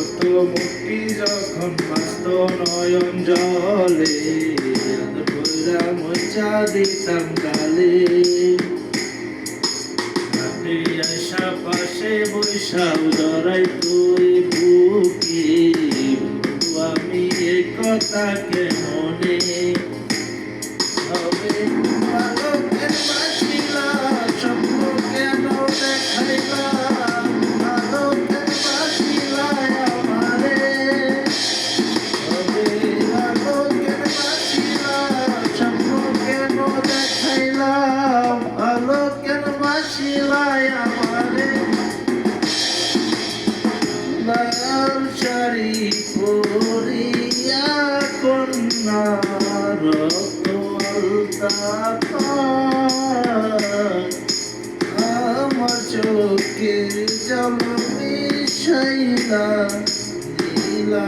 কত মুক্তি যখন বাস্ত নয়ন জলে কইরা মজা দিতাম গালে হাতে আশা পাশে বৈশা উদরাই তুই বুকে আমি এ কথা কেমনে হবে আলোকের বাসিলা স্বপ্ন কেন দেখাইলা আলোকের বাসিলা আমারে হবে আলোকের বাসিলা স্বপ্ন কেন দেখাইলাম আলোকের বাসিলা আমারে লাল শাড়ি পরিয়া কন্যা রক্ত আমার চোখের জল মিশাইলা নীলা